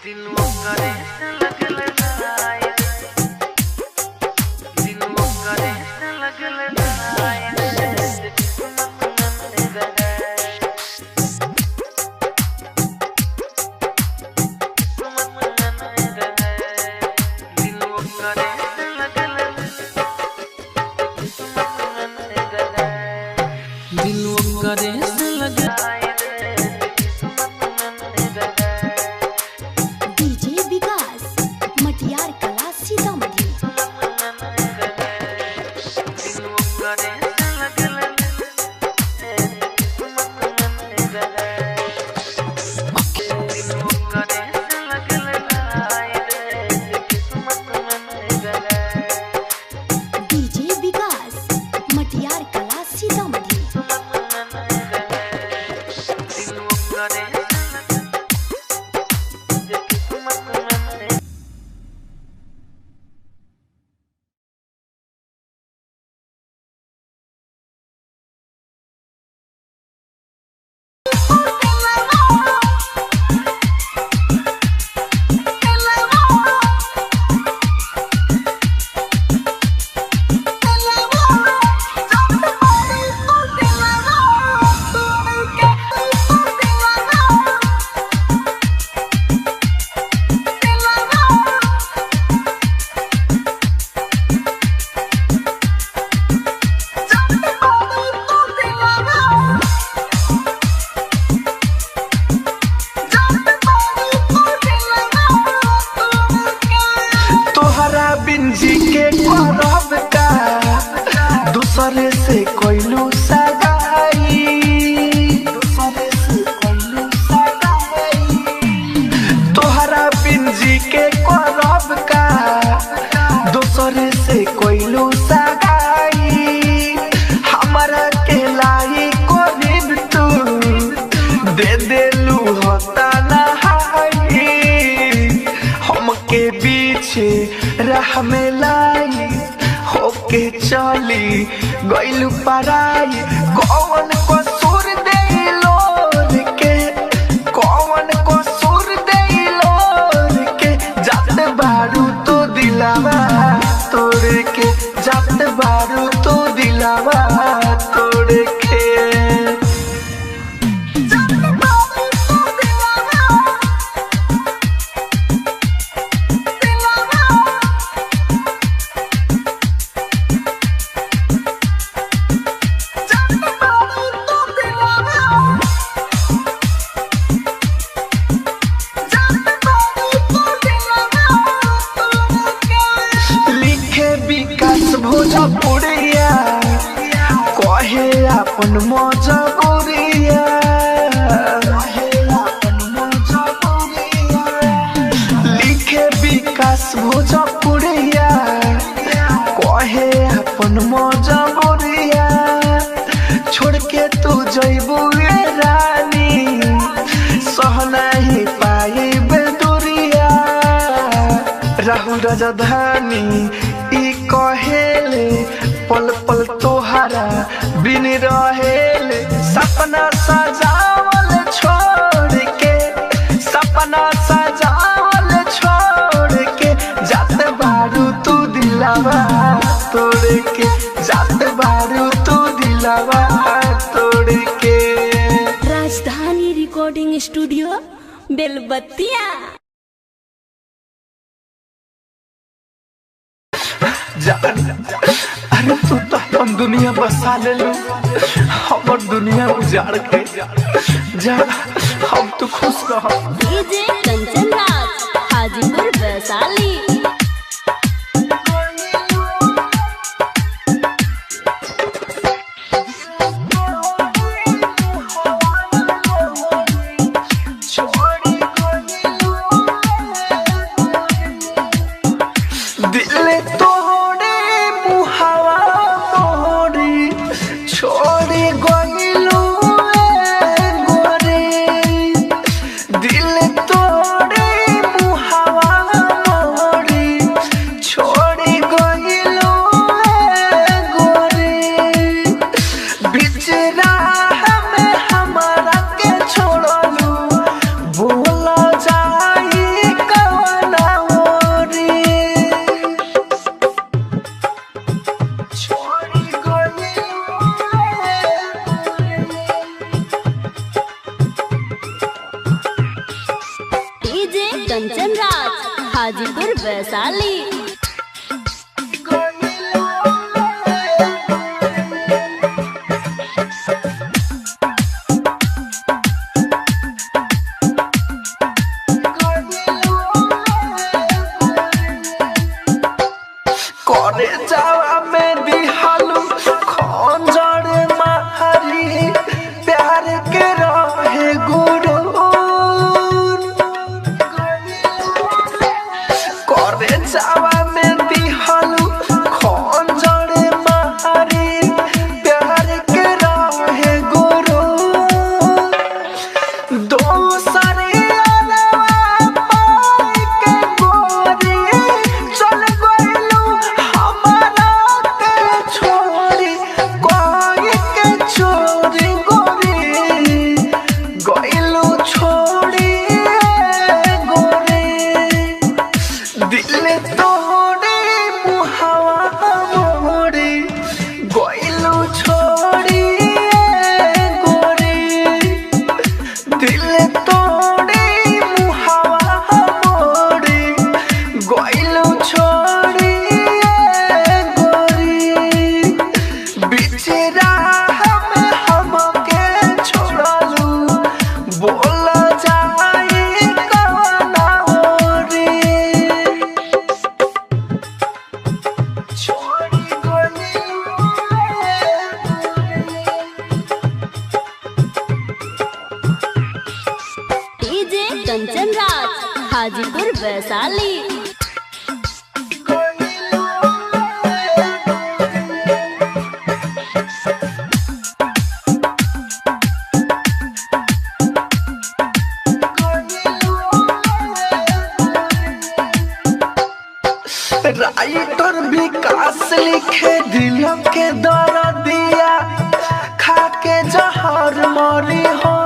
दिन वो करे लगल नाय दिन वो करे लगल नाय दिन वो करे लगल दिन वो करे लगल जी के करब का दूसरे से कोइलू सगाई दूसरे से कोइलू सगाई तोहरा बिन जी के करब का दूसरे से कोइलू सगाई हमरा के लाई कोरिब तू दे देलू होता ना हमके बीचे राह में लाई होके चली गइलू पराई कौन कसूर देलो के कौन कसूर देलो के जात बारू तो दिलावा तोड़ के जात बारू तो दिलावा तोड़ के भोजपुरिया कहे अपन मजबूरिया लिखे विकास भोजपुरिया कहे अपन मजबूरिया छोड़ के तू जइबू रानी सह नहीं पाई बेदुरिया राहुल राजधानी कहेले पल पल तोहरा बिन रहेले सपना सजावल छोड़ के सपना सजावल छोड़ के जात बारू तू दिलावा तोड़ के जात बारू तू दिलावा तोड़ के राजधानी रिकॉर्डिंग स्टूडियो बेलबत्तिया अरे तू तो हम दुनिया बसा ले लू हमर दुनिया उजाड़ के जा हम तो खुश रह डीजे कंचन राज हाजीपुर वैशाली दिल तोड़े मुहावा कंचन राज हाजीपुर वैशाली। करे जावा में दिहालू खंजर मारी प्यार के रहे गुरु करे जावा में दिहालू खंजर मारी प्यार के रहे गुरु दोसरी कंचन राज हाजीपुर वैशाली। राइटर विकास लिखे दिल के दर्दिया खा के जहर मरी हो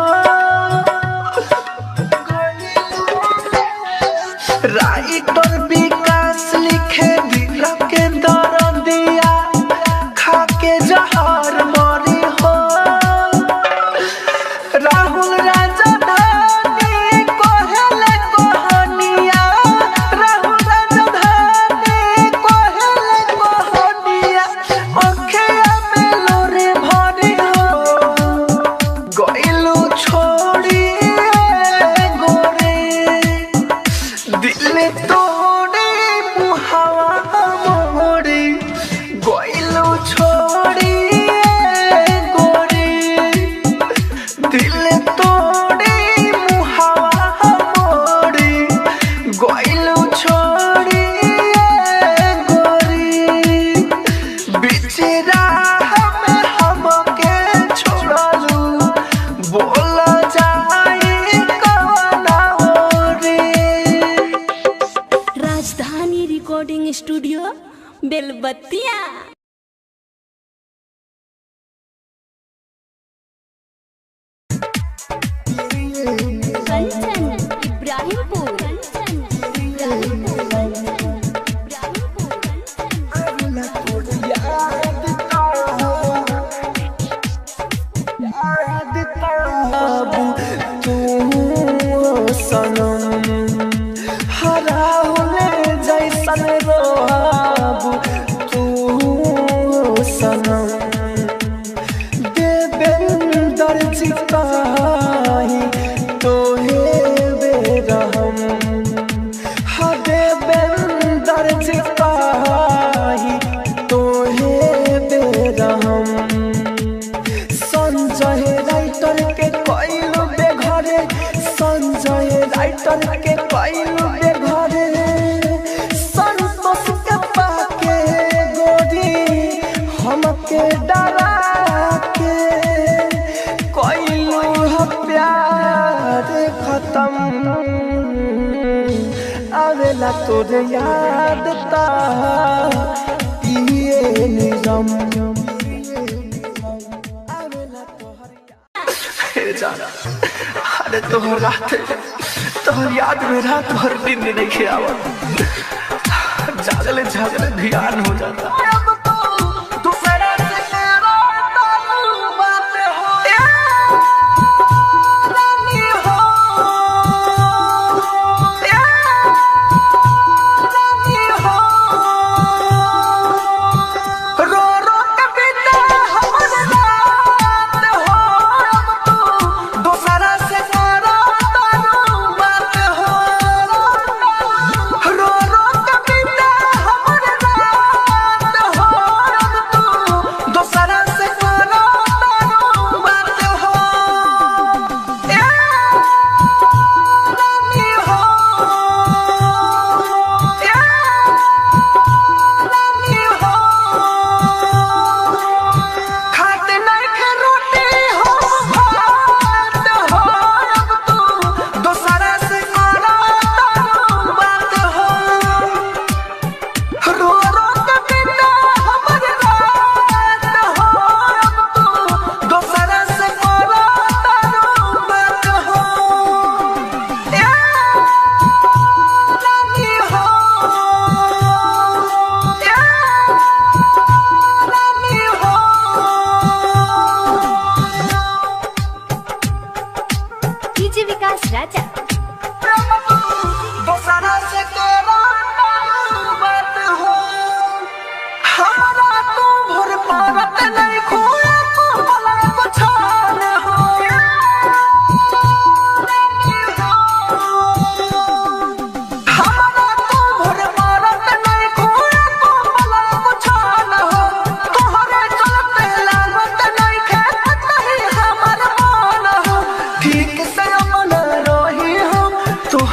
राइटर विकास लिखे दिल के दर्दिया खा के जहर मरी हो राहुल राजधानी कहले कहानिया राहुल राजधानी कहले कहानिया अखिया में लोरे भरी हो गइलू छोड़ी गोरे दिल तोड़े मुहावा मोड़े गइलू छोड़ी गोरे दिल तोड़े मुहावा मोड़े गइलू छोड़ी गोरी बिचरा में हमके छोड़लू बोल जाए कवना रे। राजधानी रिकॉर्डिंग स्टूडियो बेलबत्तिया। कंचन इब्राहिमपुर जैसन रोब तू सनम देवेंदर चिताही तोहे बेरहम हा देवेंदर चिताही तोहे बेरहम संजय राइटर के कइलू बेघरे संजय राइटर के कइलू बेघरे हमके डरा के कइलू प्यार खत्म आवेला तोरे याद ता पिए निजम आवेला तोहर जाना अरे तोहर रात तोहर याद में रात भर नींद नहीं आवत जागले जागले ध्यान हो जाता Yeah!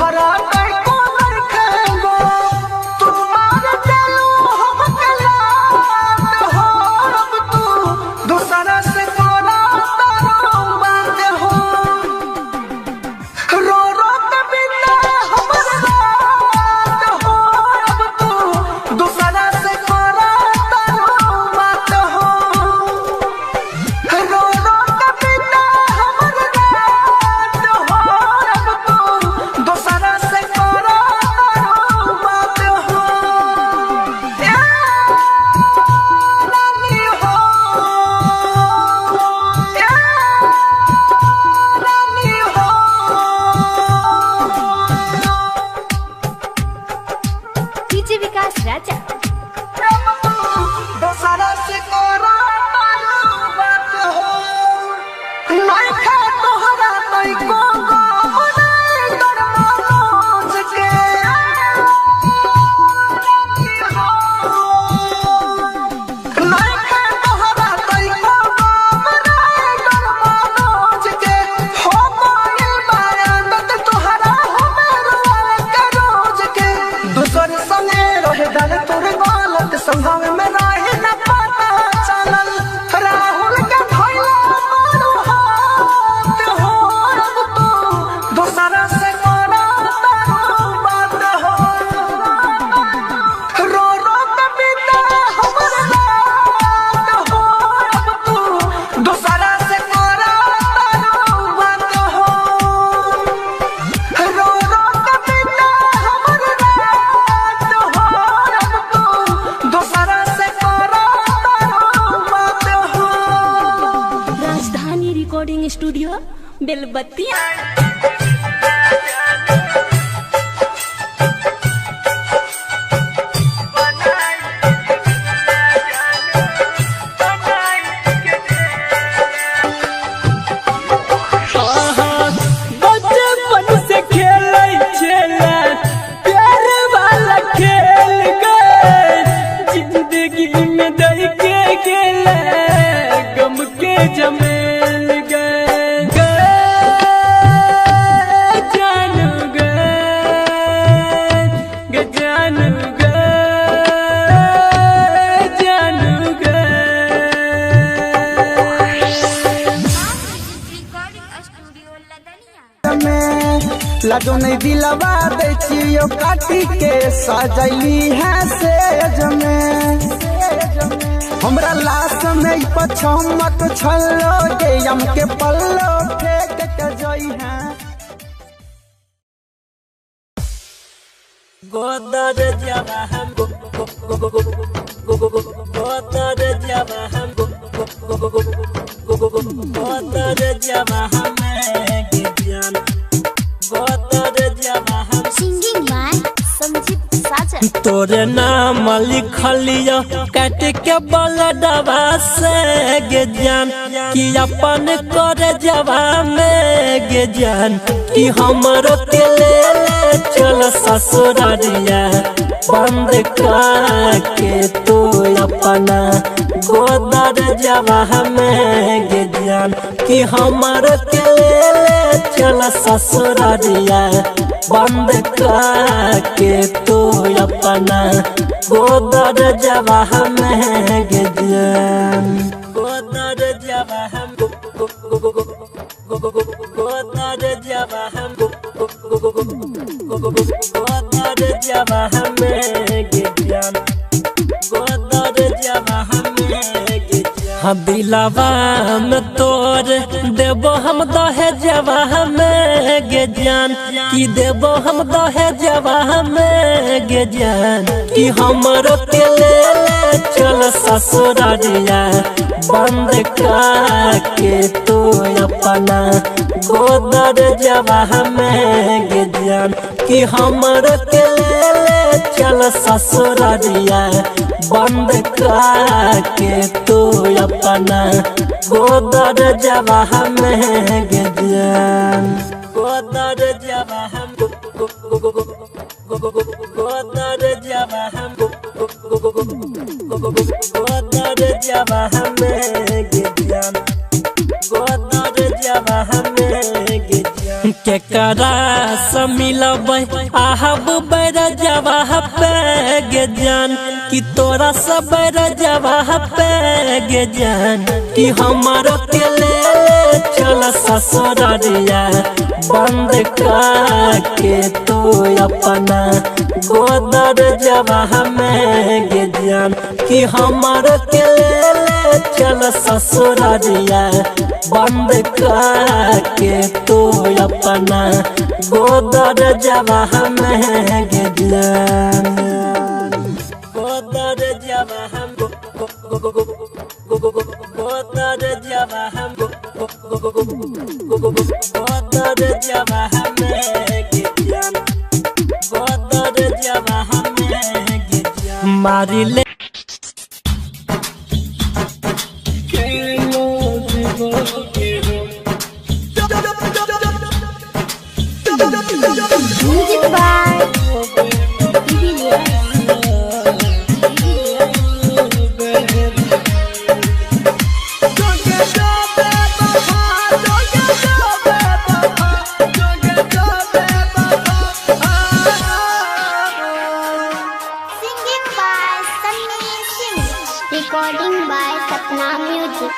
तोहरा कई को रखेगो तुम्हार चलो हम कलात हो अब तू दूसरा से कोरा तारो बात हो रो रो के बिना हमर रात हो अब तू दूसरा से कोरा तारो बात हो रो रो के बिना हमर रात हो अब तू दूसरा से कोरा तारो बात हो ए रानी हो ए रानी हो डीजे विकास राजा दोसरा से कोरा तारो बात हो नहीं खा तोहरा तई को नहीं कर मनोज के नहीं खा तोहरा तई को नहीं कर मनोज के हो गइल बायात तोहरा हमरो के रोज के दूसर संगे रहे डाल तोर गलत संभावे में रहे न पता चलल राहुल के भइला मारू हाथ हो अब तू दूसरा से कोरा तारो बात हो रो रो के बिना हमर रात हो अब तू दूसरा से कोरा तारो बात हो रो रो के बिना हमर रात हो अब तू दूसरा से कोरा तारो बात हो राजधानी रिकॉर्डिंग स्टूडियो बेलबत्तिया बचपन से खेलै छेला प्यार वाला खेल गए जिंदगी में दई के गेला गम के जमेल गए जानू गए जानू गए लगो नहीं दिलवा दे चियो काटी के सजैली है सेज में हमरा लाश में पछमत छल्लो के यम के पल्लो फेंक के जई है गोदर जवा हम गोदर जवा हम गोदर जवा हम ज्ञान गोदर जवा हम सिंगिंग बाय संजीत साजन तोरे नाम लिखलियो काट के बलडवा से गे जान कि अपन करे जवा में गे जान कि हमरो के ले चल ससुरारिया बंद के तू अपना गोदर जवा में गे जान कि हमरो के ले चल ससुरारिया बंद के तू अपना गोदर जवा में गे जान गोदर जवा हम गोदर जवा हम गोदर जवा में गे जान गोदर जवा में गे जान दिलवा में तोर देबो हम दहेजवा में गे जान कि देबो हम दहेजवा में गे जान कि हमरो के ले चल ससुरारिया बंद के तू अपना गोदर जवा में गे जान कि हमरो के ले चल ससुरारिया बंद के तू अपना गोदर जवा में गे जान गोदर जवा हम गोदर जवा हम गोदर जवा में गे जान गोदर जवा में गे जान केकरा से मिलबै आहब बैरजवा पे गे जान कि तोरा से बैरजवा पे गे जान कि हमारो के ले चल ससुररिया बंद के तो अपना गोदर जवा में गे जान कि हमारो के ले चल ससुररिया बंद के तो अपना गोदर जवा में गे जान गोदर जवा हम गोदर जवा हम गोदर जवा में गे जान गोदर जवा में गे जान मारी ले music by singing by Sunny Singh recording by Sapna music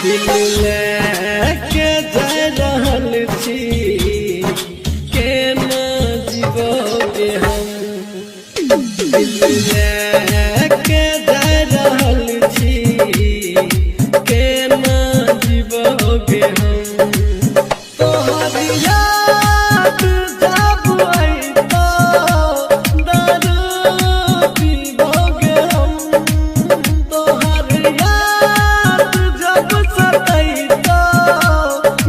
दिल लेके जा रहल छी केना जीवोगे हम दिल लेके जा रहल छी केना जीवोगे हम तोहर याद जब आई तो दारू पीबोगे हम तोहर याद जब सताई तो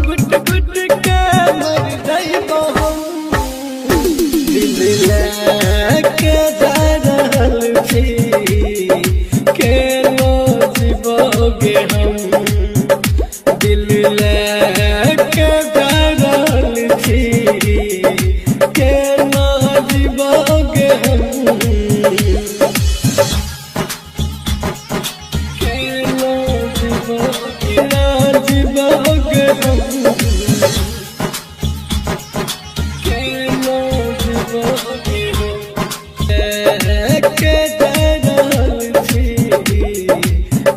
गुट गुट के मर जाइबो हम दिल लेके जा रहल छी केना जीवोगे हम दिल लेके जा रहल छी केना जीवोगे हम केना जीवोगे हम केना जीवोगे हम लेके जा रहल छी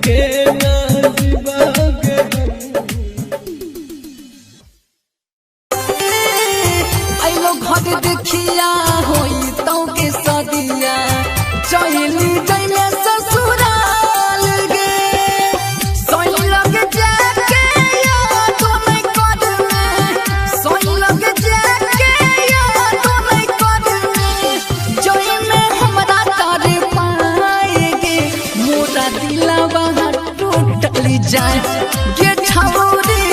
केना जीवोगे हम आइलो घर देखिया होई तो के सदिया चली जइले ससुराल गे सोई लग जाके याद नहीं करने सोई लग जाके याद नहीं करने जोई में हमरा तारे पाएगे मोरा दिलवा टूटली जाए गे छौरी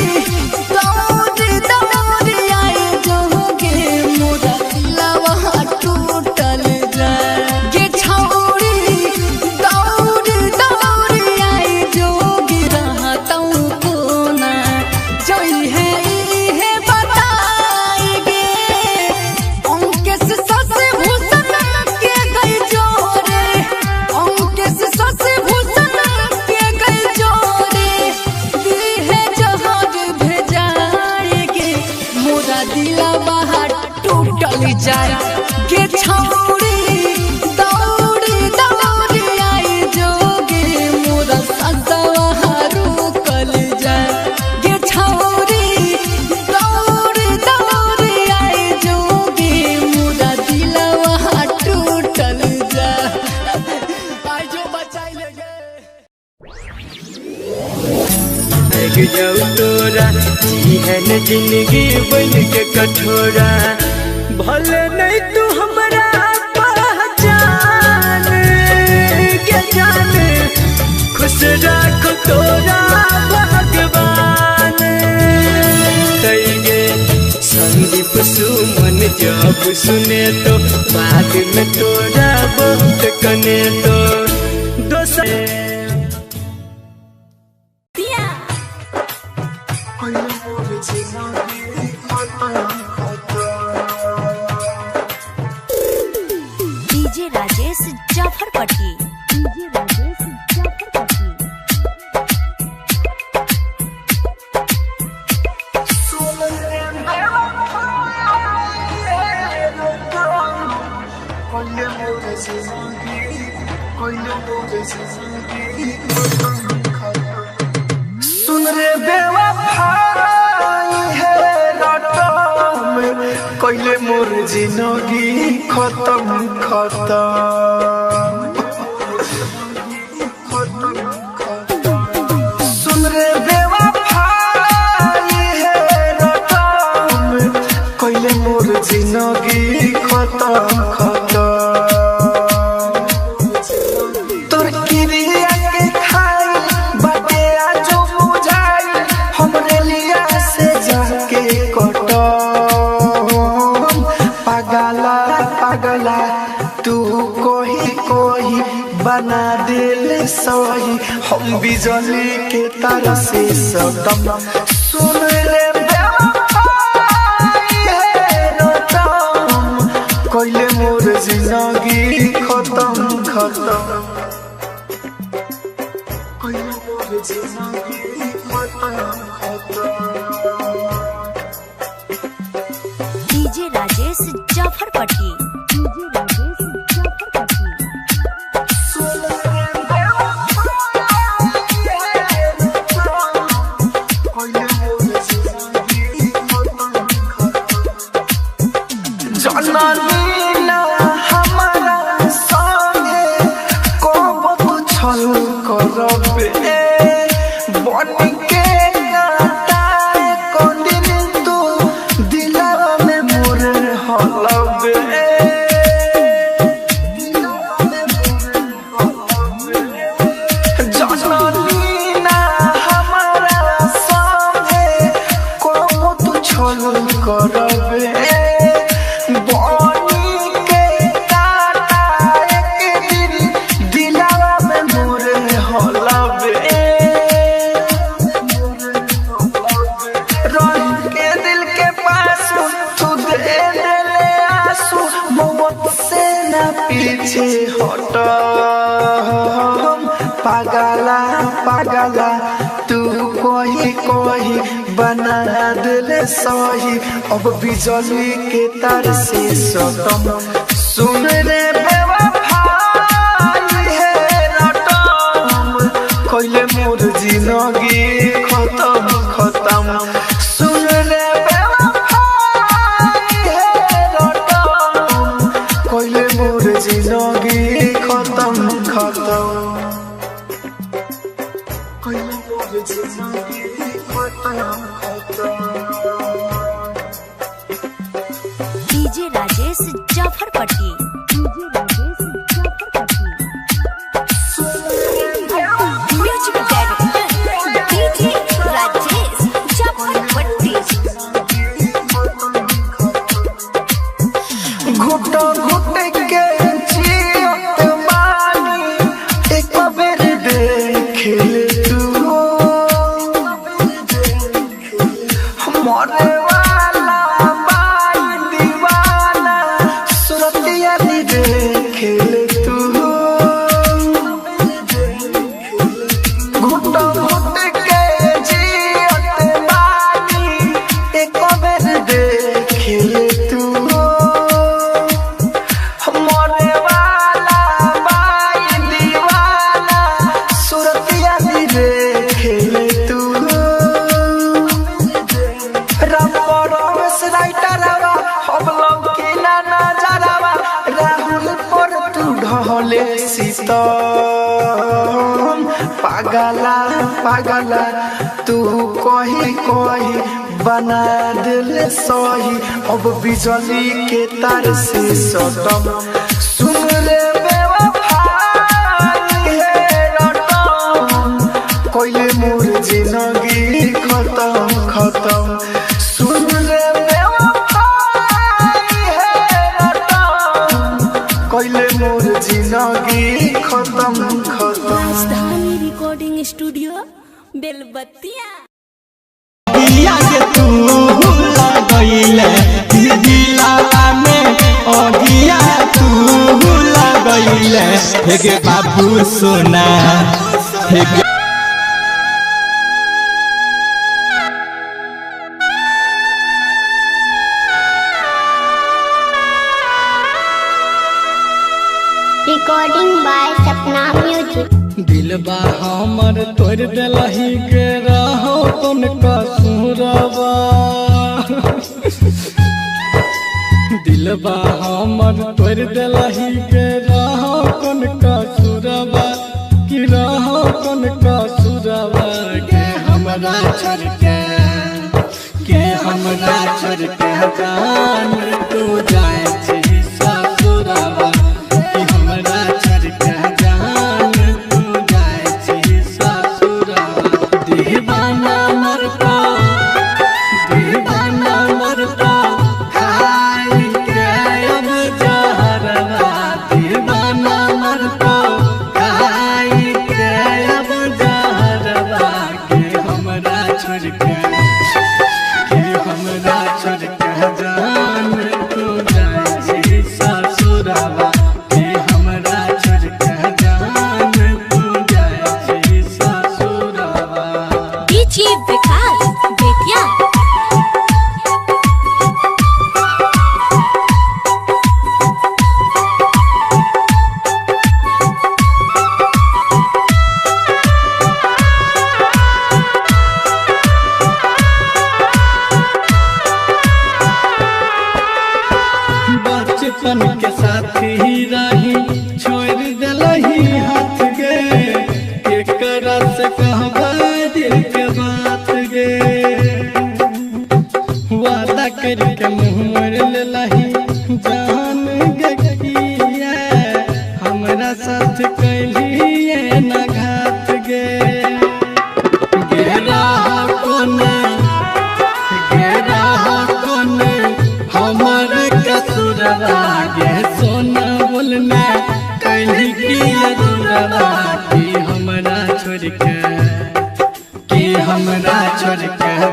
दौड़ी दौड़ी आए जोगे मोरा दिलवा टूटल जाए गे छौरी दौड़ी दौड़ी आए जोगी रहतौ कोना जोई है इहे बताएगे अंकेश सस भूषण के गई जोरे अंकेश सस भूषण के गई जोरे दीहे जहाज भेजाएगे मोरा दिलवा टूटल जाए गे छौरी दौड़ी दौड़ी आई जोगे मोरा ससवा रुकल जाए गे छौरी दौड़ी दौड़ी आई जोगे मोरा दिलवा टूटल जाए आई जो बचाई लेगे जाऊ तोरा जीहन जिंदगी बन के कठोरा भले नहीं तू हमरा पहचान के जाने खुश राख तोरा भगवान तैगे संदीप सुमन जब सुने तो बाद में तोरा बहुत कने तो दोसर डीजे राजेश जाफरपट्टी डीजे राजेश जाफरपट्टी सोलन कोइले मोरे जिंदगी कोइले मोरे जिंदगी सुन रे बेवफाई है रटम कोइले मोरे जिंदगी खत्म खत्म सुन रे बेवफाई है रटम कोइले मोरे जिंदगी खत्म खत्म तोर किरिया के खाई बाटे आजो बुझाई हमरे लिया से जाके कटम पागला पागला तू कोही बना दिल सही हम बिजली के तार से सदम सुन ले बेवफाई है रटम कोइले मोर जिंदगी खत्म खत्म कोइले मोर जिंदगी खत्म खत्म डीजे राजेश जाफरपट्टी डीजे राजेश जाफरपट्टी जननी ना हमारा संगे कब छल करबे बन के काटाए को दिन तू दिलवा में मोरे हलबे जननी ना हमारा संगे कब छल करबे बनी के काटा एक दिन दिलवा में मोरे हलबे रह के दिल के पास तू दे देले आंसू मोहब्बत से ना पीछे हट पागला पागला तू कोही बना दिले सही अब बिजली के तार से सतम सुन रे बेवफाई है रटम कोइले मोर जिंदगी खत्म खत्म सुन रे बेवफाई है रटम कोइले मोर जिंदगी खत्म खत्म कोइले मोर जिंदगी खत्म खत्म DJ Rajesh Jafarpatti DJ Rajesh Jafarpatti music director DJ Rajesh Jafarpatti घुट घुट के जियत बानी एक बेर देख ले तू मरे वाला बाई दीवाना सुरतिया दी देख ले तू घुट घुट के जियत बानी एक बेर देख ले तू मरे वाला बाई दीवाना सुरतिया दी देख ले तू रबरस राइटरवा हम लोग की ना नजरवा राहुल पर तू ढले सीतम पागला पागला तू कोही बना दिल सही अब बिजली के तार से सटम सुन रे बेवफाई है रटम कोइले मोर जिंदगी खत्म खत्म सुन रे बेवफाई है रटम कोइले मोर जिंदगी खत्म खत्म राजधानी रिकॉर्डिंग स्टूडियो बेलबत्तिया दिया के तू लगइले दिलाला में ओगिया तू लगइले हे गे बाबू सोना हे गे Recording by Sapna Music. दिलबा हमर तोड़ दिलही के रहो तुम कसूरबा दिलबा हमर तोड़ दिलही के रहो तुम कसूरबा कि रहो तुम कसूरबा के हमरा छोड़ के हमरा छोड़ के जान तू जाए छी ससुरबा कि हमरा छोड़ के जान तू जाए छी ससुरबा दीवाना मरता खाई के अब जहरवा दीवाना मरता खाई के अब जहरवा के हमरा छोड़ के हमरा छोड़ के जान तू जाए छी ससुरबा के हमरा छोड़ के जान तू जाए छी ससुरबा डीजे विकास बेतिया बचपन के साथी रही छोड़ दिलही हाथ गे एकरा से कहबा दिल के बात गे वादा करके मुँह मोड़ लेलही जान गे किया हमरा साथ कैलिए न घात गे गेरा कोने हमर कसूरबा गे सोना बोलने कैली की अधूरबा कि हमरा छोड़ के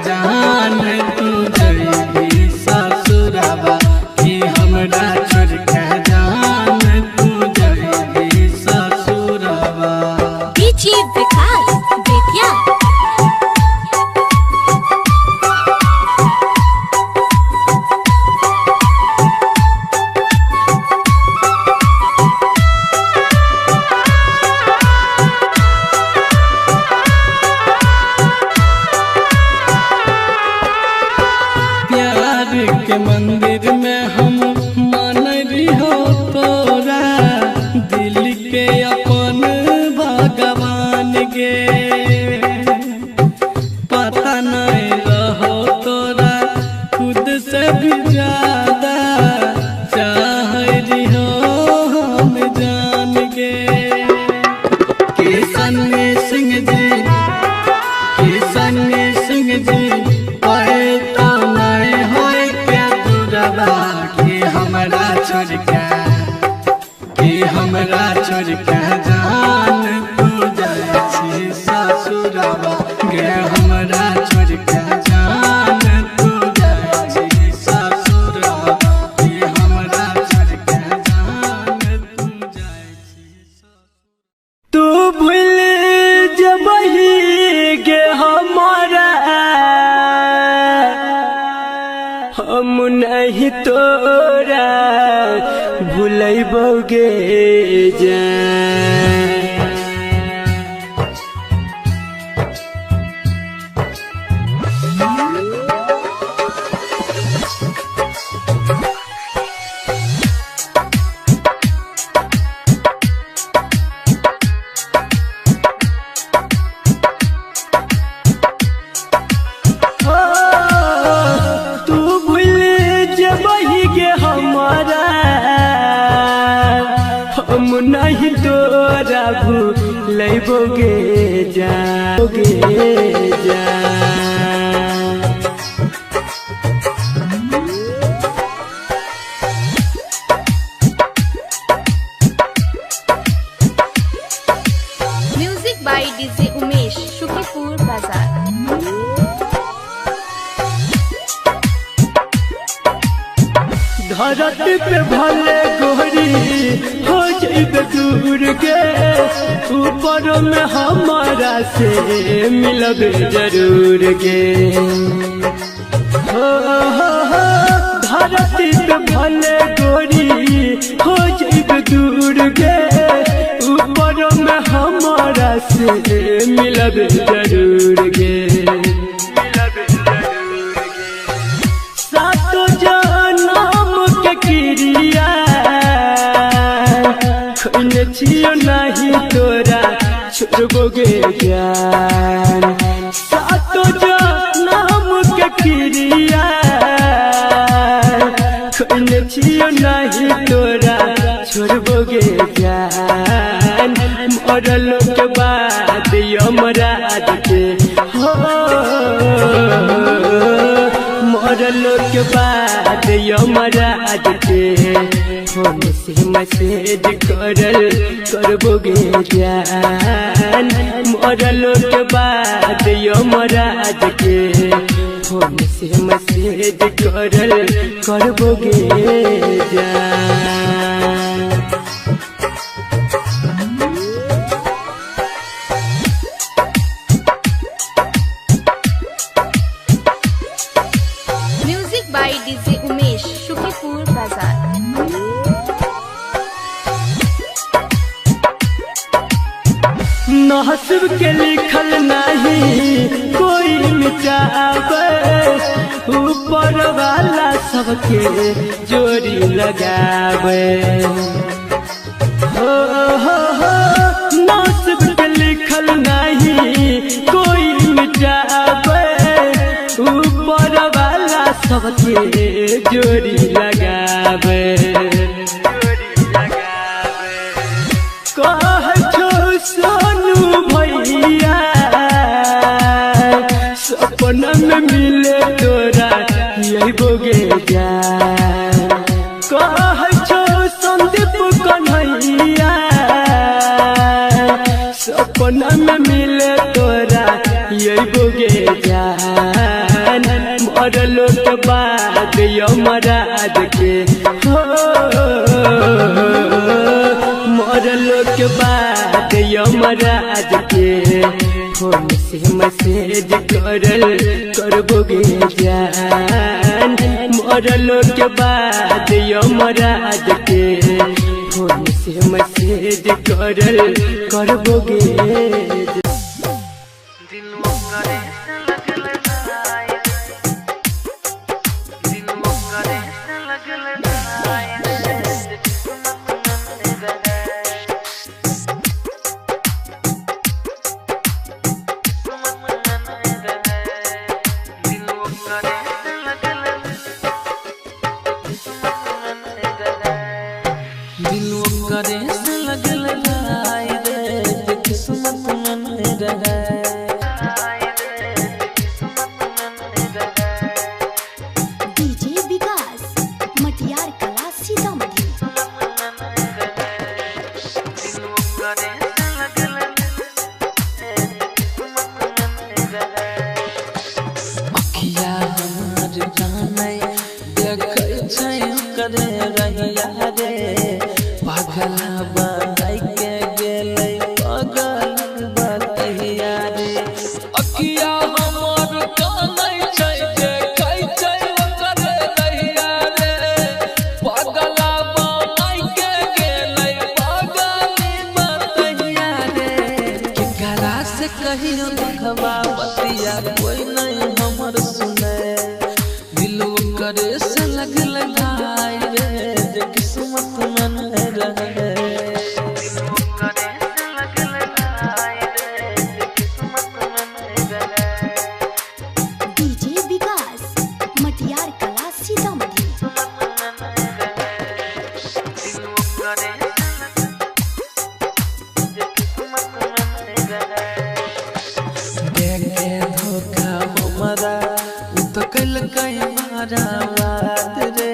जान तू जइबी ससुरबा कि हमरा छोड़ के जान तू जइबी ससुरबा डीजे विकास बेतिया प्यार के मंदिर में हम मानरी हो तोरा दिल के अपन भगवान गे पता नहीं रहो तोरा खुद से भी ज्यादा चाह रही हो हम जान गे किशन सिंह जी पैता नहीं होए के दूरबा कि हमरा छोड़ के जान तू जाए छी ससुरबा गे हमरा छोड़ के जान तू जाए छी ससुरबा कि हमरा छोड़ के जान तू जाए छी तू भूल जबही गे हमारा हम नहीं तोरा भूलैबोगे जान नहीं तोरा भूलैबोगे जाओगे जा music by DJ Umesh Shukripur Bazar धरती पे भले गोरी हो जाइबे दूर के ऊपर में हमारा से मिलबे जरूर के हो धरती पे भले गोरी हो जाइबे दूर के से मिलब जरूर गे सातो जन्म के क्रिया खोने छियो नहीं तोरा छोड़बोगे ज्ञान सातो जन्म के क्रिया खोने छियो नहीं तोरा छोड़बोगे ज्ञान मरल के बाद यमराज के हो मरल के बाद यमराज के फोन से मैसेज करबोगे ज्ञान मरल के बाद यमराज के फोन से मैसेज करबोगे ज्ञान music by DJ Umesh Shukipur Bazar. नसीब के लिखल नहीं कोई मिटावे ऊपर वाला सबके जोड़ी लगावे हो नसीब के लिखल नहीं कोई मिटावे ऊपर वाला सबके जोड़ी लगावे सोनू भैया सपना में मिले तोरा यही बोगे जान कह छो संदीप कन्हैया सपना में मिले तोरा यही बोगे जान मरलो के बाद यमराज के हो मरलो के बाद यमराज के फोन से मैसेज करबोगे ज्ञान मरलो के बाद यमराज के फोन से मैसेज करबोगे दिलों करे से लगल जाए दिलों करे से लगल जाए दिलों करे से लगल जाए रे किस्मत में रहे डीजे विकास मटियार कला सीतामढ़ी। अखिया हमार जाने देखै छै करे रहिया रे पागला बनाई के गेलै पागल बतैया रे अखिया हमार जाने छै देखै छै करे रहिया रे पागला बनाई के गेलै पागल बतैया रे केकरा से कहियो देखबा बतिया कोई नहीं हमर सुने दिलो करे से लगल जाए रे किस्मत में नहीं रहे दिलो करे से लगल जाए रे किस्मत में नहीं रहे डीजे विकास मटियार कला सीतामढ़ी। दिलो करे किस्मत में नहीं रहे देखे धोखा हमारा उ तो कल कई मारा बात रे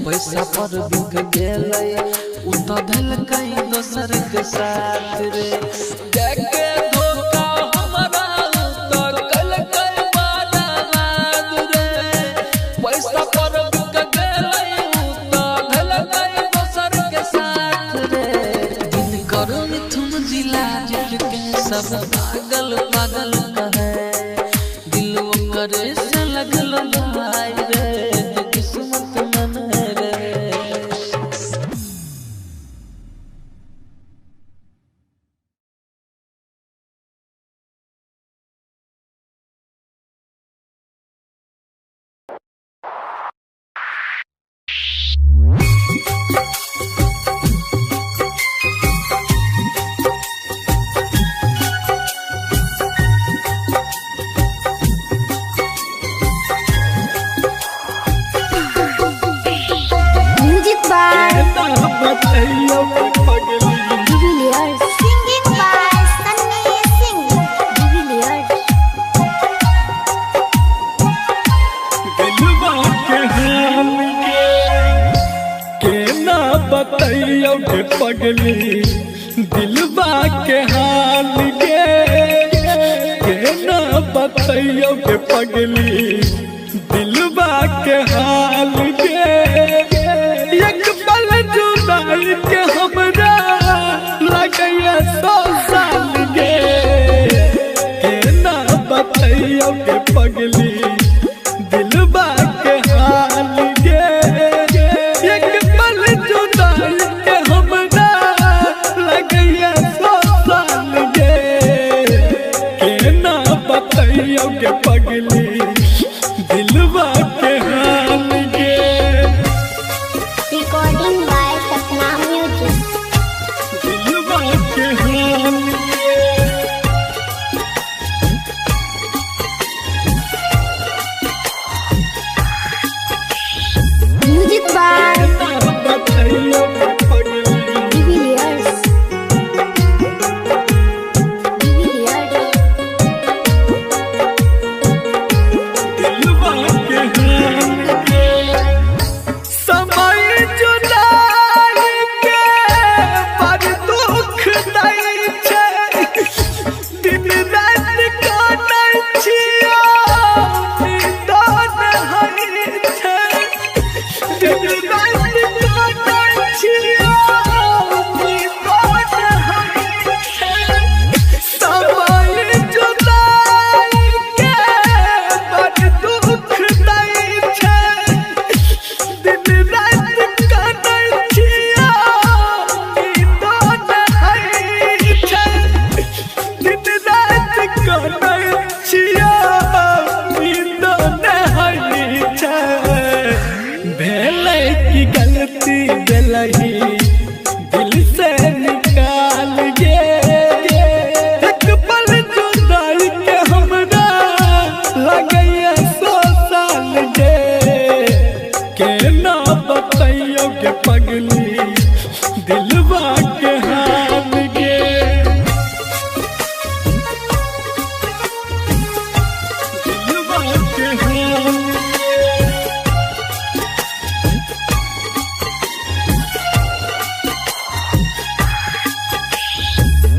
पैसा पर बिक गेलै उ तो धल कई दोसर के साथ रे देखे धोखा हमारा उ तो कल कई मारा बात रे पैसा पर बिक गेलै उ तो धल कई दोसर के साथ रे दिन करो तुम जिला के सब पागल पागल कहे दिलो करे से लगल भाई रे Music by Divilliers. Singing by Sunny Singh. Divilliers. बताइयो के पगली दिलवा के हाल के ना बताइयो के पगली दिलवा के हाल के एक पल जुदाई के हमरा लगैया 100 साल के ना बताइयो के पगली दिलवा के हाल के एक पल जुदाई के हमरा लगैया 100 साल के ना बताइयो के पगली दिलवा के हाल के Recording by Sapna Music. दिलवा के हाल के Music by बताइयो के पगली Divilliers. Divilliers. दिलवा के हाल के समय जुदाई के बड़ दुख दै छै दिन रात काटै छियो निदान हरि छै दिन रात काटै छियो निदान हरि छै समय जुदाई के बड़ दुख दै छै दिन रात काटै छियो निदान हरि छै दिन रात काटै छियो निदान हरि छै भेलै की गलती देलही दिल से निकाल गे एक पल जुदाई के हमरा लगैया 100 साल के ना बताइयो के पगली दिलवा के हाल के दिलवा के हाल के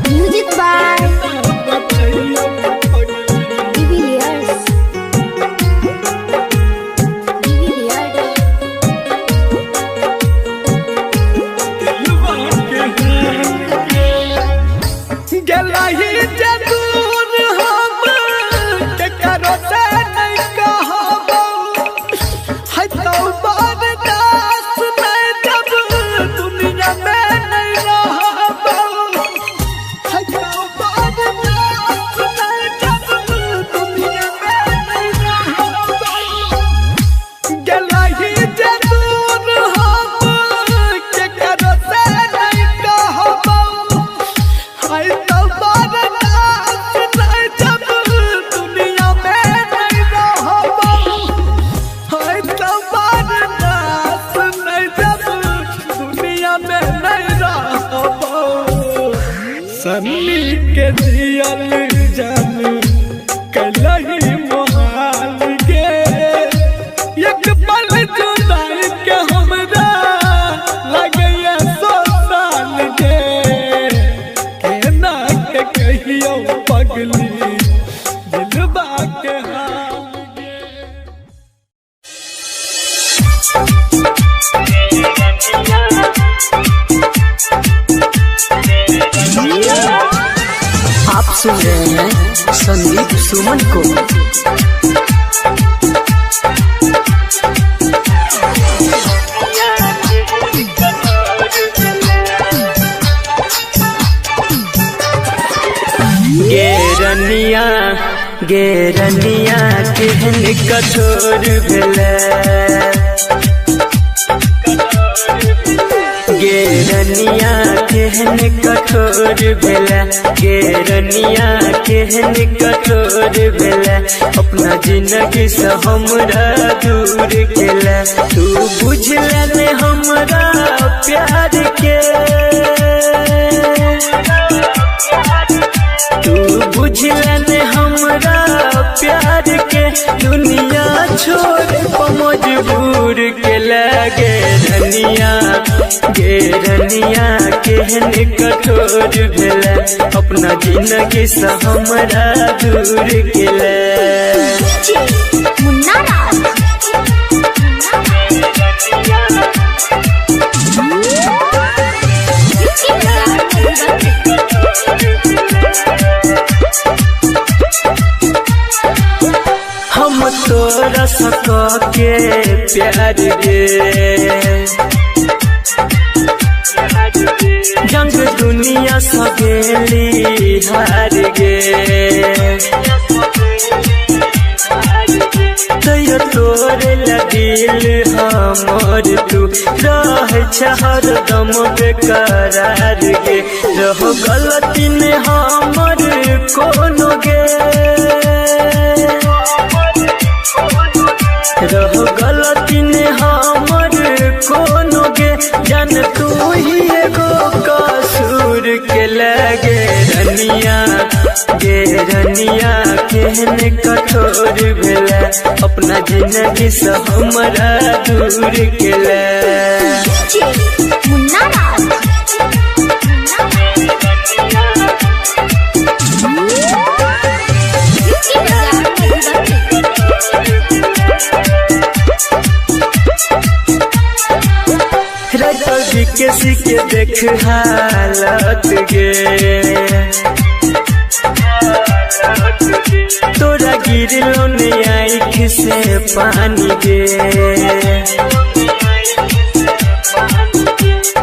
Music by बताइयो के पगली Divilliers. Divilliers. दिलवा के हाल के गेलही जदूर हम के करो से नहीं कहबो है तो बर्दाश्त नहीं जब दुनिया में नहीं रहबो है तो बर्दाश्त नहीं जब दुनिया में नहीं रहबो गेलही जदूर हम के करो से नहीं कहबो है तो बर्दाश्त नहीं जब दुनिया में नहीं रहबो है तो बर्दाश्त नहीं जब दुनिया में नहीं रहबो सन्नी के जियल जान कलही मोहाल गे एक पल जुदाई के हमरा लगैया 100 साल के ना के कहियो पगली दिलवा के हाल गे आप सुन रहे हैं संदीप सुमन को। गेरनिया केहन कठोर भेलै रनिया केहन कठोर भेला गे रनिया केहन कठोर भेला अपना जिंदगी से हमरा दूर केला तू बुझला ने हमरा प्यार के तू बुझला ने हमरा प्यार के दुनिया छोड़ मजबूर के लगे गे रनिया केहन कठोर भेला अपना जिंदगी से हमरा दूर केला मुन्ना राज हम तोरा सक के प्यार गे जंग दुनिया सगेली हार गे तैयो तोरे दिल हमर तू रह हरदम बेकरार गे रहो गलती ने हमर कोनो गे रहो गलती ने हमर कोनो गे जान तू ही एगो कसूर के लगे रनिया केहन कठोर भेला अपना जिंदगी से हमरा दूर केला मुन्ना राज किसी के देख हालत गे तोरा गिरलो ने आँख से पानी गे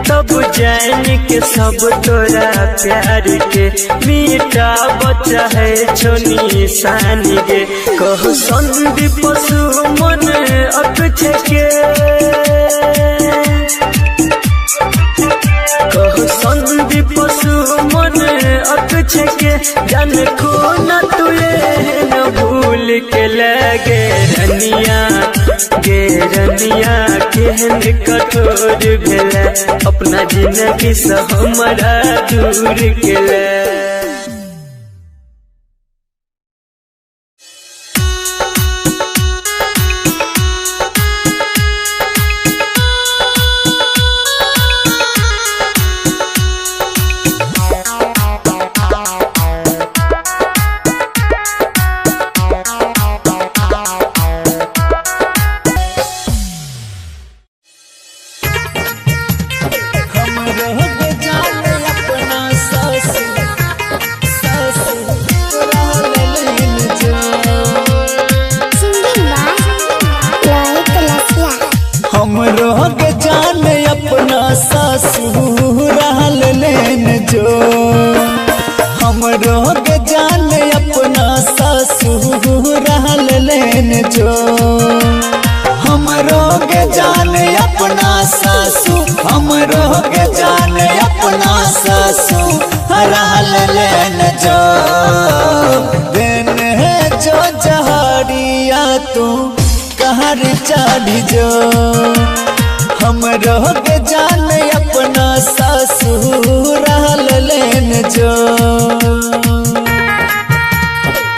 तब जान के सब तोरा प्यार के मीठा बच्चा है छोनी सानी गे कहो संदीप सुमन अक्षय के कहो संदीप सुमन अक्षय के जान को न तुए न भूल के लगे रनिया केहन कठोर भेला अपना जिंदगी से हमरा दूर केला चढ़ी जो हम रोग जान अपना ससुर लेन जो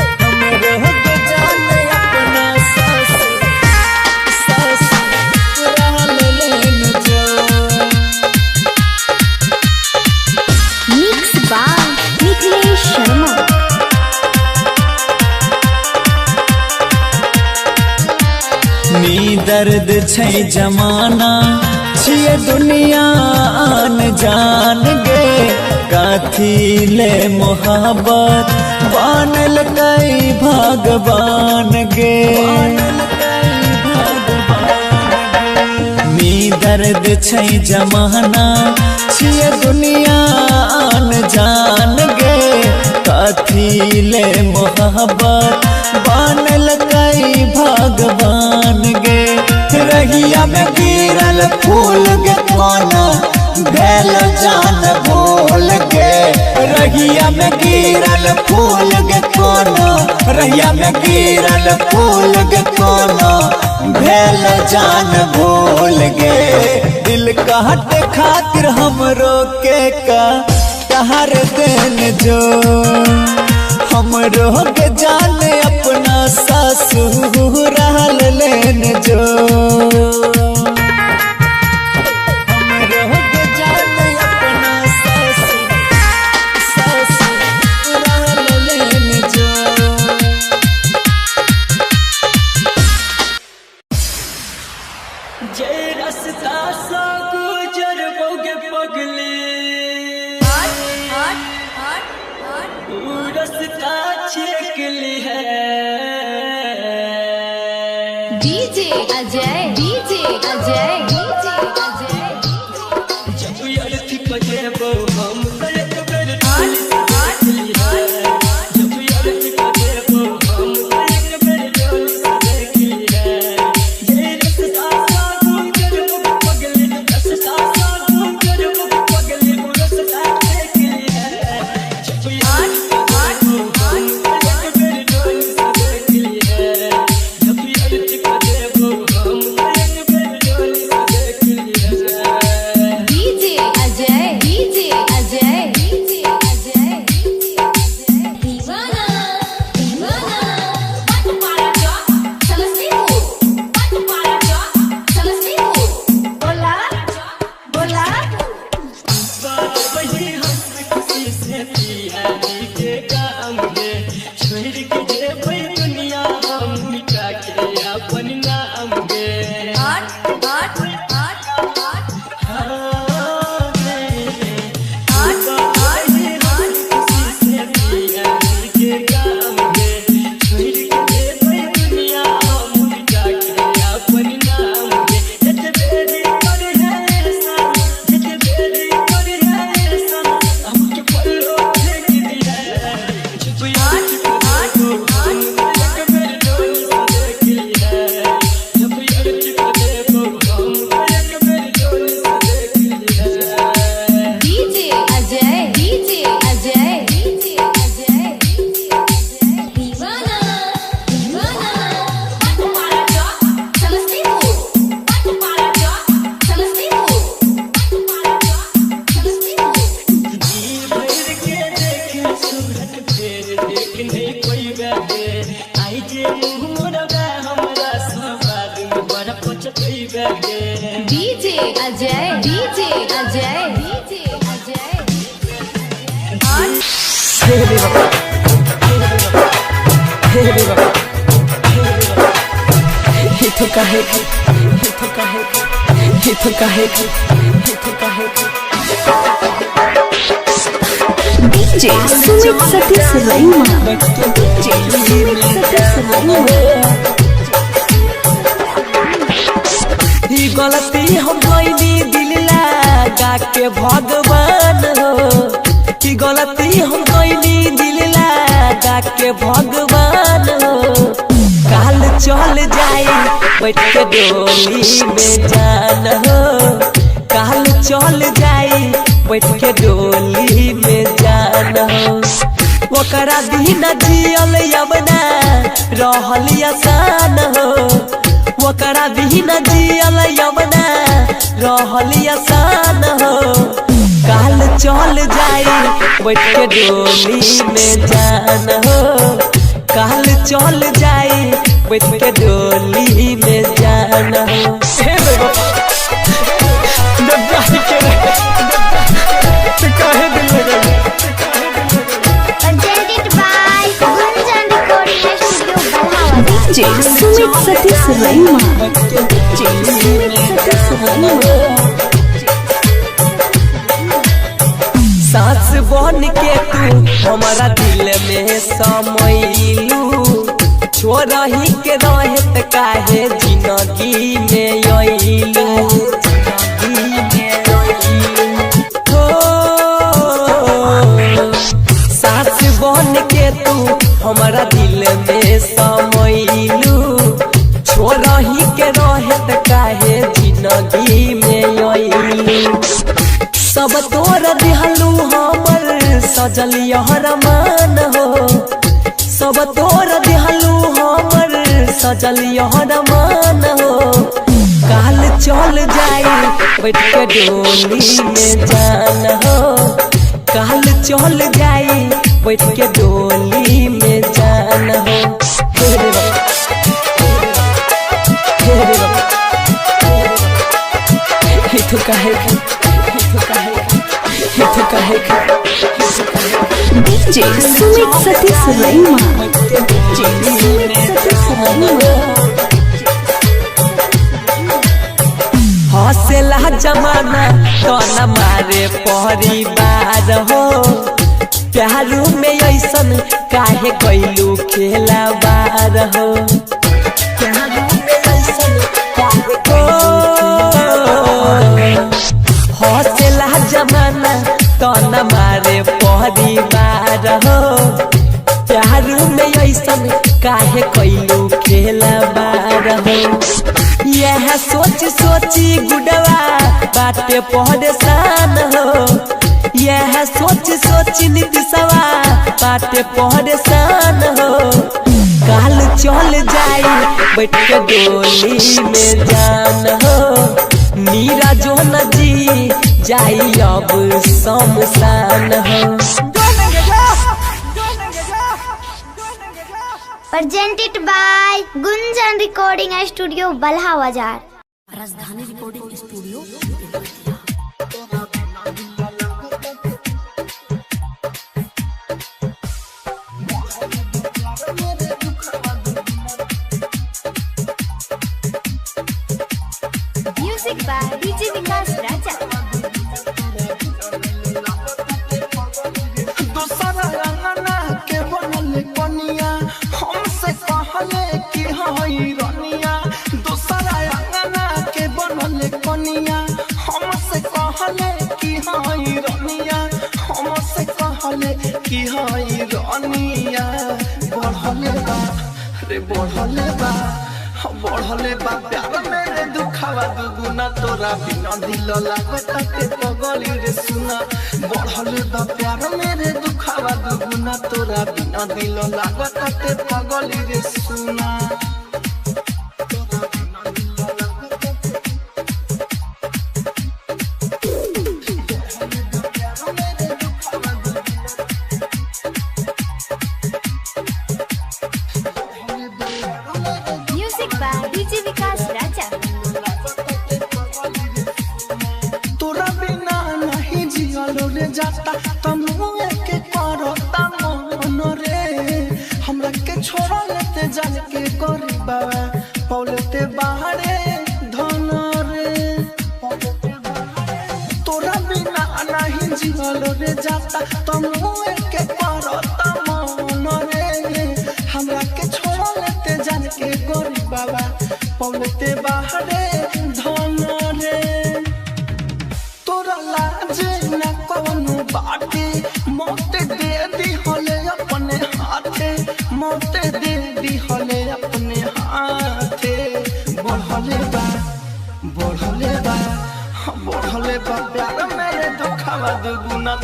हम रोग जान अपना ससुर लेन जो मिक्स बाय मिथिलेश शर्मा। नी दर्द छै जमाना छिए दुनिया आन जान गे काथी ले मोहब्बत बनल कई भगवान गे नी दर्द छै जमाना छिए दुनिया आन जान गे काथी ले मोहब्बत बनल कई भगवान गे रहिया में गिरल फूल गे कोना रहिया में गिरल फूल गे कोनो रहिया में गिरल फूल गे कोनो भेल जान भूल गे दिल काटे खातिर हमरो के का तहर देन जो हमरो के जान अपना ससुराल लेन जो DJ Ajay DJ Ajay DJ Ajay जब अर्थी बजेबो हम एक बेर DJ Ajay DJ Ajay DJ Ajay DJ Sumit Satish Raima DJ Sumit Satish Raima गलती हम कैली दिल लगा के भगवान हो कि गलती हम कैली दिल लगा के भगवान हो काल चल जाई बैठ के डोली में जान हो काल चल जाई बैठ के डोली में जान हो ओकरा बिना जियल यवना रहल आसान हो ओकरा बिना जियल यवना रहल आसान हो काल चल जाई बैठ के डोली में जान हो काल चल जाई बैठ के डोली में जान हो डीजे सुमित सतीश रैमा डीजे सुमित सतीश रैमा सास बन के तू हमारा दिल में समैलू छोड़ही के रहत काहे जिंदगी में अइलू सास बन के तू हमारा दिल में समैलू छोड़ही के रहत काहे जिंदगी में अइलू सब तोर दिहलू हमर सजल यहर मान हो सब तोर दिहलू हमर सजल यहर मान हो काल चल जाई बैठ के डोली में जान हो काल चल जाई बैठ के डोली में जान हो तो काहे डीजे सुमित सतीश रैमा हौसला जमाना तो न मारे परिवार हो प्यारू में ऐसन काहे कैलू खेला बार हो प्यारू में ऐसन काहे हौसला जमाना तो न मारे परिवार हो प्यारू में ऐसन काहे कैलू खेला बार हो यह सोच सोची गुडवा बाटे परेशान हो यह सोच सोची नीतीशवा बाटे परेशान हो काल चल जाई बैठ के डोली में जान हो मीरा जो न जी जाई अब शमशान हो presented by Gunjan Recording Studio Balha Bazaar राजधानी recording studio Music by DJ Vikas Raja बढ़ले बा प्यार मेरे दुखावा दुगुना तोरा बिना दिल लागता के पगली रे सुना बढ़ले बा प्यार मेरे दुखावा दुगुना तोरा बिना दिल लागता के पगली रे सुना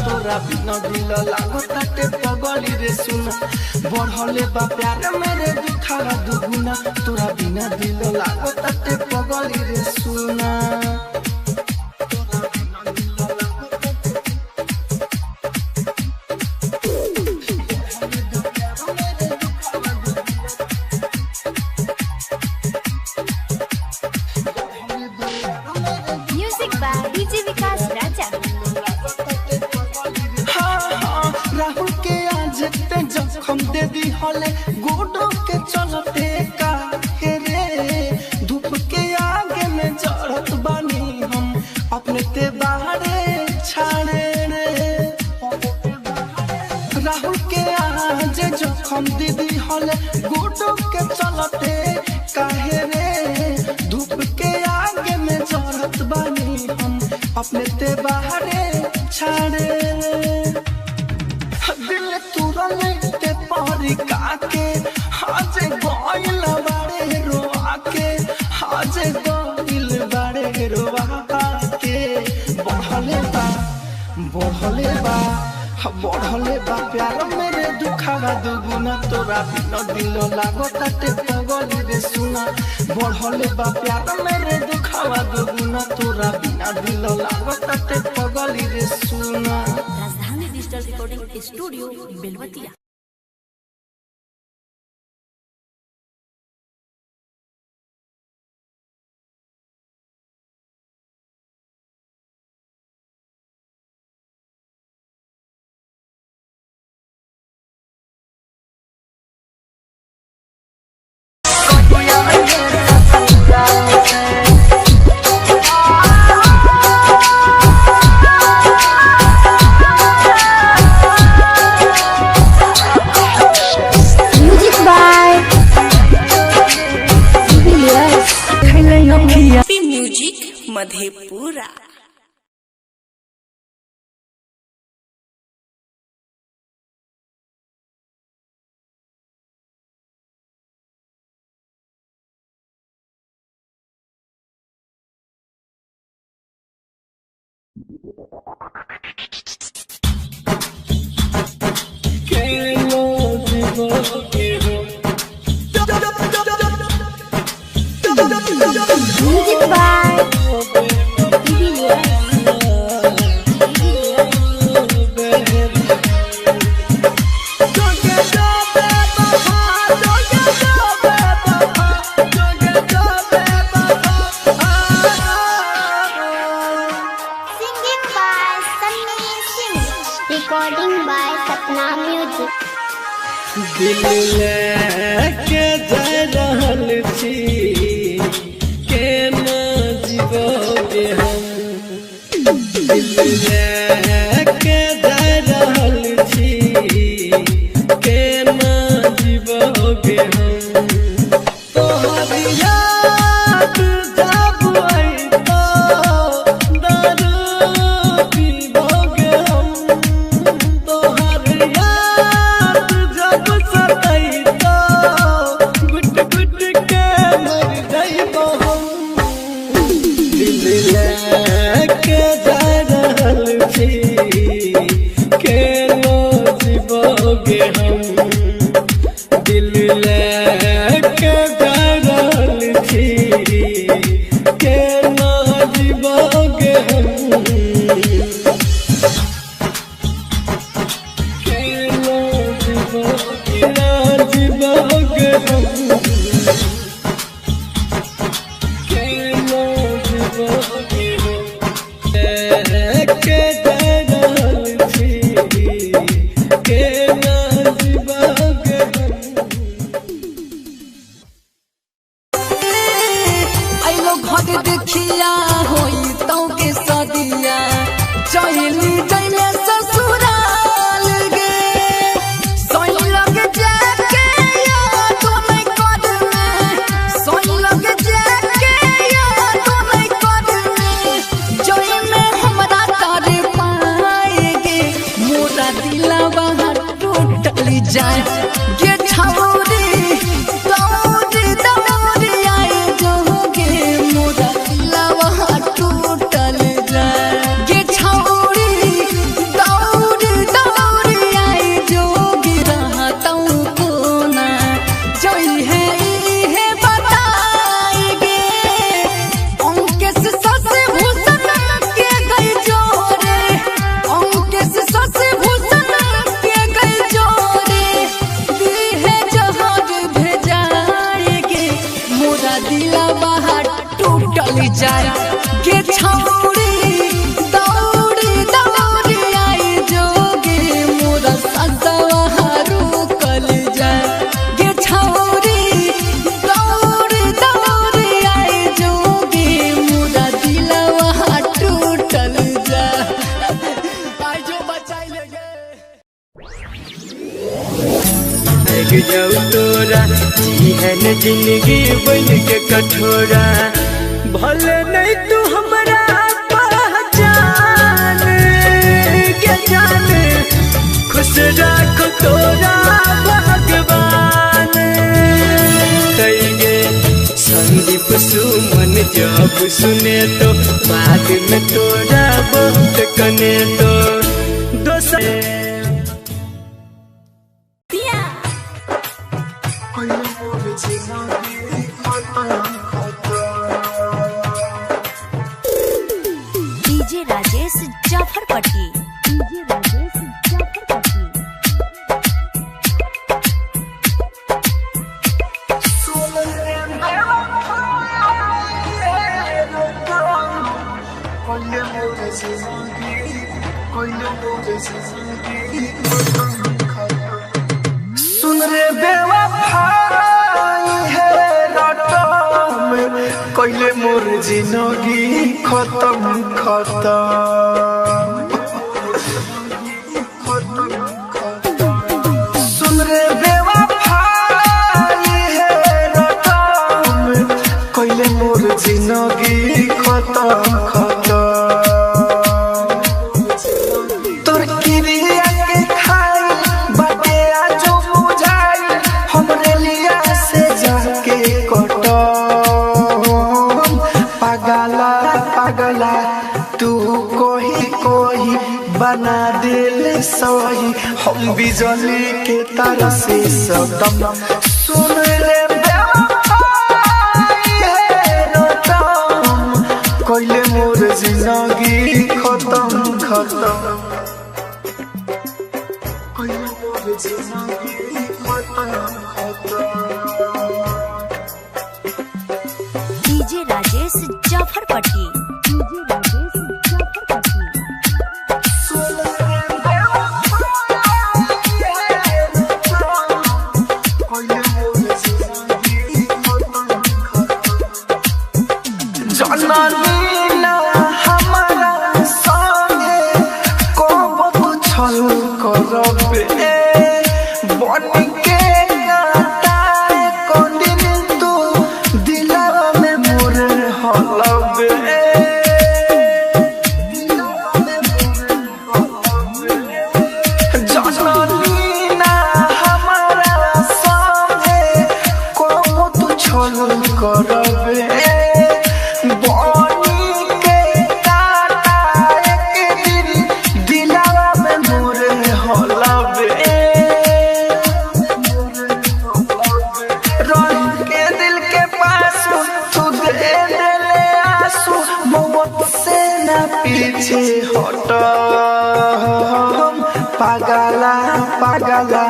तोरा बिना दिल लागता के पगली रे सुना बढ़ले बा प्यार मेरे दुखावा दुगुना तोरा बिना दिल लागता के पगली रे सुना Music by DJ Vikas Raja Rahul के आज ते जखम दे दी हले गोडो के चलते का रे धूप के आगे में जड़त बानी हम अपने ते बाहरे छाड़े रे राहुल के आज जखम दे दी हले गोडो के चलते काहे रे धूप के आगे में जड़त बानी हम अपने ते बाहरे छाड़े रे दिल तुरले ते पारी काके आज गोइल बाड़े रोआ के आज गोइल बाड़े रोआ के बढ़ले बा बढ़ले बा प्यार मेरे दुखावा दुगुना तोरा बिना दिल लागो ताटे पगली रे सुना बढ़ले बा प्यार मेरे दुखावा दुगुना तोरा बिना दिल लागो ताटे पगली रे सुना। Rajdhani digital recording studio Belwatiya. Music Madhepura. Music by singing by Sunny Singh, recording by Sapna music. दिल लेके जा रहल छी केना जीवोगे हम। दिल लेके जा रहल छी केना जीवोगे हम। तोहर याद जब अइतो दारू पीबोगे हम। तोहर याद जब सतैतो गुट गुट के मर जाइबो हम। दिल लेके जा रहल छी केना जीवोगे हम। दिल लेके जा रहल छी केना जीवोगे हम। केना जीवोगे हम। केना जीवोगे हम। लेके जा रहल छी केना जीवोगे हम। आइलो घर देखिया होई तो के सदिया चली जइले ससुराल गे। सोई लग जाके याद नहीं करने, सोई लग जाके याद नहीं करने। जोई में हमरा तर पाएगे मोरा दिलवा टूटल जाए गे छौरी। दौड़ी दौड़ी आए जोगे मोरा दिलवा टूटल जाए गे छौरी। दौड़ी दौड़ी आए जोगी रहतौ कोना जोई है इहे बताएगे। अंकेश सस भूषण के गई जोरे, अंकेश सस भूषण के गई जोरे। दिहे जहाज भेजाएगे मोरा दिलवा टूटल जाए गे छौरी। दौड़ी दौड़ी आई जोगे मोरा ससवा रुकल जाए गे छौरी। दौड़ी दौड़ी आई जोगे मोरा दिलवा टूटल जाए। आई जो बचाई ले गे। एक जाऊ तोरा जीहन जिंदगी बन के कठोरा। भले नहीं तू हमरा पहचान के जान खुश रख तोरा भगवान। कहिए संदीप सुमन जब सुने तो बाद में तोरा बहुत कने तो दोसर जाफरपट्टी डीजे राजेश जाफरपट्टी। सुन रे बेवफाई है रटम कइले मोर जिंदगी खत्म खत्म। सुन रे बेवफाई है रटम कइले मोर जिंदगी खत्म खत्म। तोर किरिया के खाई बाटे आजो बुझाई हमरे लिया से जाके कटम। पागला पागला तू कोही कोही बना दिल सही हम बिजली के तार से सदम। सुन रे बेवफाई है रटम कइले मोर जिंदगी खत्म खत्म। कइले मोर जिंदगी खत्म खत्म। DJ Rajesh Jafarpatti DJ Rajesh Jafarpatti. जननी ना हमारा संगे कब छल करबे बन के गाता को दिन तू दिलवा में मोर हलबे। जननी ना हमारा संगे कब छल करबे पीछे हट। पागला पागला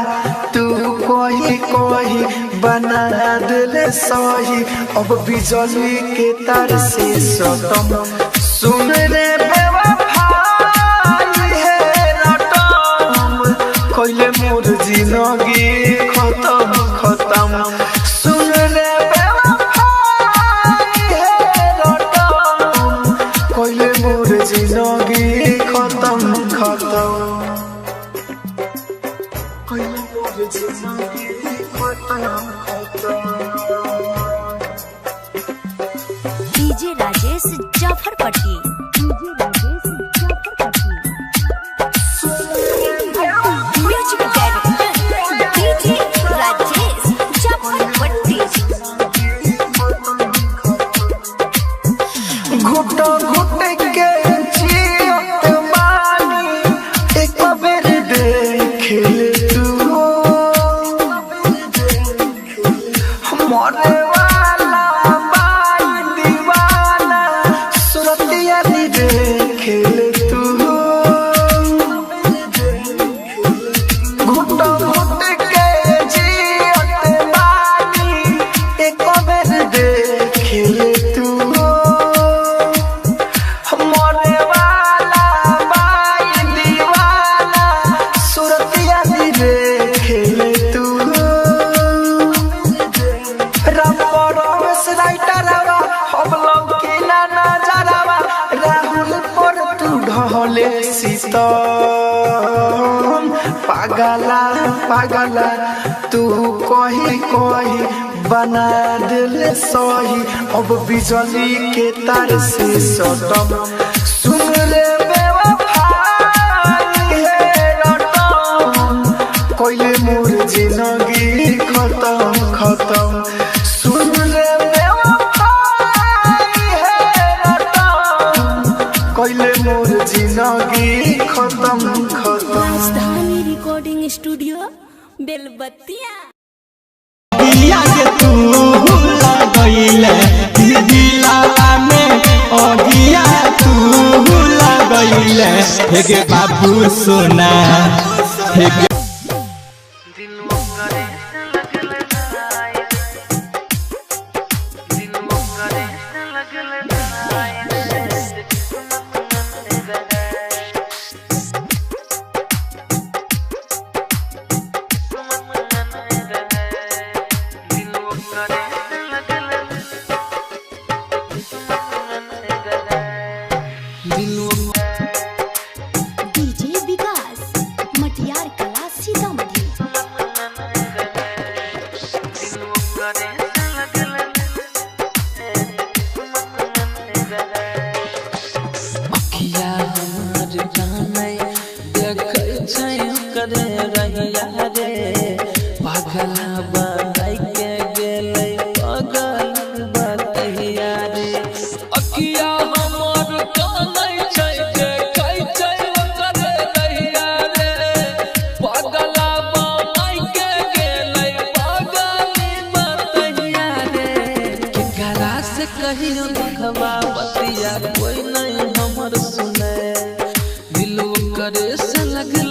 तू कोही कोही बना दिल सही अब बिजली के तार से सटम। सुन रे बेवफाई है रटम कइले मोर जिंदगी खत्म खत्म। सुन रे बेवफाई है रटम कइले मोर जिंदगी खत्म खत्म। कइले मोर जिंदगी खत्म खत्म। DJ Rajesh Jafarpatti DJ Rajesh Jafarpatti. Music director DJ Rajesh Jafarpatti. घुट घुट के जियत बानी एक बेर देख ले तू मरे वाला बाई दीवाना सुरतिया दी देख ले तू। घुट घुट के जियत बानी एक बेर देख ले तू मरे वाला बाई दीवाना सुरतिया दी देख ले तू। राइटरवा हम लोग की ना नजरवा राहुल पर तू ढले सीतम। पागला पागला तू कोही कोही बना दिल सही अब बिजली के तार से सटम। सुन रे बेवफाई है रटम कइले मोर जिंदगी खत्म खत्म। सुन रे बेवफाई है रटम कइले मोर जिंदगी खत्म खत्म। राजधानी रिकॉर्डिंग स्टूडियो बेलबत्तिया। दिया के तू लगइले दिलावा में ओ दिया तू गईले हे गे बाबू सोना हे गे डीजे विकास मटियार कला सीतामढ़ी। अखिया हमार जाने देखै छै करे रहिया रे पागला बनाई के गेलै पागल बतैया रे अखिया हमार जाने छै देखै छै करे रहिया रे पागला बनाई के गेलै पागल बतैया रे केकरा से कहियो दुखवा बतिया कोई नहीं हमर सुने दिलो करे से लगल